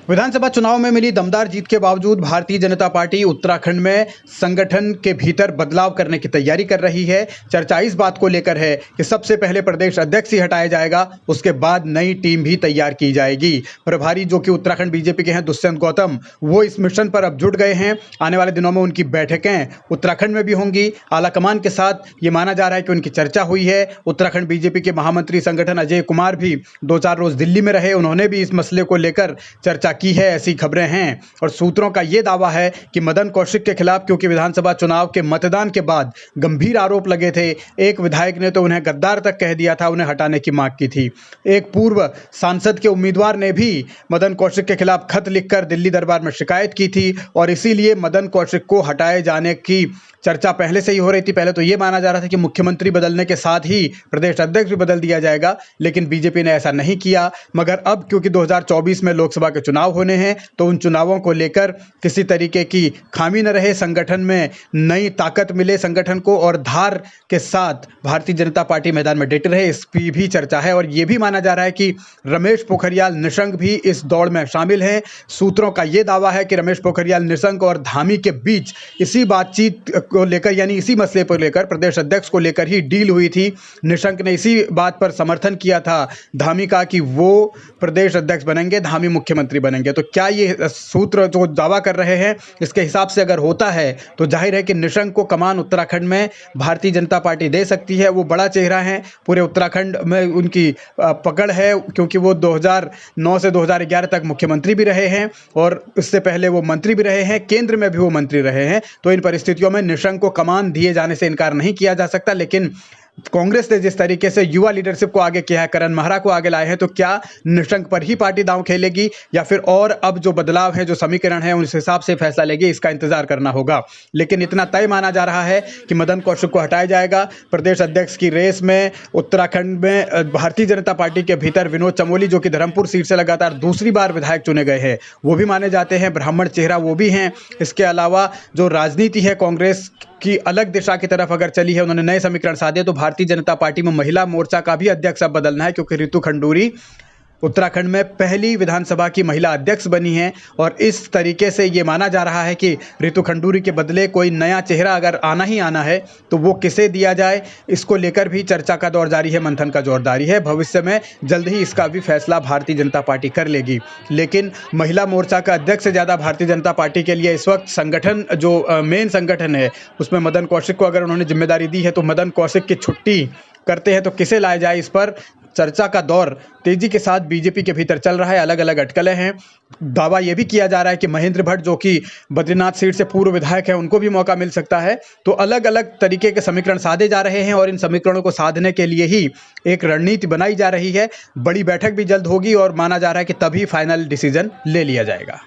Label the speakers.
Speaker 1: विधानसभा चुनाव में मिली दमदार जीत के बावजूद भारतीय जनता पार्टी उत्तराखंड में संगठन के भीतर बदलाव करने की तैयारी कर रही है। चर्चा इस बात को लेकर है कि सबसे पहले प्रदेश अध्यक्ष ही हटाया जाएगा, उसके बाद नई टीम भी तैयार की जाएगी। प्रभारी जो कि उत्तराखंड बीजेपी के हैं दुष्यंत गौतम, वो इस मिशन पर अब जुट गए हैं। आने वाले दिनों में उनकी बैठकें उत्तराखंड में भी होंगी। आलाकमान के साथ ये माना जा रहा है कि उनकी चर्चा हुई है। उत्तराखंड बीजेपी के महामंत्री संगठन अजय कुमार भी 2-4 रोज दिल्ली में रहे, उन्होंने भी इस मसले को लेकर चर्चा की है, ऐसी खबरें हैं। और सूत्रों का यह दावा है कि मदन कौशिक के खिलाफ, क्योंकि विधानसभा चुनाव के मतदान के बाद गंभीर आरोप लगे थे, एक विधायक ने तो उन्हें गद्दार तक कह दिया था, उन्हें हटाने की मांग की थी। एक पूर्व सांसद के उम्मीदवार ने भी मदन कौशिक के खिलाफ खत लिखकर दिल्ली दरबार में शिकायत की थी और इसीलिए मदन कौशिक को हटाए जाने की चर्चा पहले से ही हो रही थी। पहले तो यह माना जा रहा था कि मुख्यमंत्री बदलने के साथ ही प्रदेश अध्यक्ष भी बदल दिया जाएगा, लेकिन बीजेपी ने ऐसा नहीं किया। मगर अब क्योंकि 2024 में लोकसभा के चुनाव होने हैं, तो उन चुनावों को लेकर किसी तरीके की खामी न रहे, संगठन में नई ताकत मिले संगठन को और धार के साथ भारतीय जनता पार्टी मैदान में डटी रहे, इसकी भी चर्चा है। और यह भी माना जा रहा है कि रमेश पोखरियाल निशंक भी इस दौड़ में शामिल हैं। सूत्रों का यह दावा है कि रमेश पोखरियाल निशंक और धामी के बीच इसी बातचीत को लेकर, यानी इसी मसले पर लेकर, प्रदेश अध्यक्ष को लेकर ही डील हुई थी। निशंक ने इसी बात पर समर्थन किया था धामी का कि वो प्रदेश अध्यक्ष बनेंगे, धामी मुख्यमंत्री बनेंगे। तो क्या ये सूत्र जो दावा कर रहे हैं, इसके हिसाब से अगर होता है तो जाहिर है कि निशंक को कमान उत्तराखंड में भारतीय जनता पार्टी दे सकती है। वो बड़ा चेहरा है, पूरे उत्तराखंड में उनकी पकड़ है, क्योंकि वो 2009 से 2011 तक मुख्यमंत्री भी रहे हैं और इससे पहले वो मंत्री भी रहे हैं, केंद्र में भी वो मंत्री रहे हैं। तो इन परिस्थितियों में निशंक को कमान दिए जाने से इनकार नहीं किया जा सकता। लेकिन कांग्रेस ने जिस तरीके से युवा लीडरशिप को आगे किया है, करण महरा को आगे लाए हैं, तो क्या निशंक पर ही पार्टी दांव खेलेगी या फिर और अब जो बदलाव है, जो समीकरण है, उस हिसाब से फैसला लेगी, इसका इंतजार करना होगा। लेकिन इतना तय माना जा रहा है कि मदन कौशिक को हटाया जाएगा। प्रदेश अध्यक्ष की रेस में उत्तराखंड में भारतीय जनता पार्टी के भीतर विनोद चमोली, जो कि धर्मपुर सीट से लगातार दूसरी बार विधायक चुने गए हैं, वो भी माने जाते हैं, ब्राह्मण चेहरा वो भी हैं। इसके अलावा जो राजनीति है कांग्रेस की अलग दिशा की तरफ अगर चली है, उन्होंने नए समीकरण साधे, तो भारतीय जनता पार्टी में महिला मोर्चा का भी अध्यक्ष अब बदलना है, क्योंकि रितु खंडूरी उत्तराखंड में पहली विधानसभा की महिला अध्यक्ष बनी है। और इस तरीके से ये माना जा रहा है कि रितु खंडूरी के बदले कोई नया चेहरा अगर आना ही आना है तो वो किसे दिया जाए, इसको लेकर भी चर्चा का दौर जारी है, मंथन का दौर जारी है। भविष्य में जल्द ही इसका भी फैसला भारतीय जनता पार्टी कर लेगी। लेकिन महिला मोर्चा का अध्यक्ष से ज़्यादा भारतीय जनता पार्टी के लिए इस वक्त संगठन, जो मेन संगठन है, उसमें मदन कौशिक को अगर उन्होंने जिम्मेदारी दी है, तो मदन कौशिक की छुट्टी करते हैं तो किसे लाया जाए, इस पर चर्चा का दौर तेजी के साथ बीजेपी के भीतर चल रहा है। अलग अलग अटकलें हैं। दावा यह भी किया जा रहा है कि महेंद्र भट्ट, जो कि बद्रीनाथ सीट से पूर्व विधायक है, उनको भी मौका मिल सकता है। तो अलग अलग तरीके के समीकरण साधे जा रहे हैं और इन समीकरणों को साधने के लिए ही एक रणनीति बनाई जा रही है। बड़ी बैठक भी जल्द होगी और माना जा रहा है कि तभी फाइनल डिसीजन ले लिया जाएगा।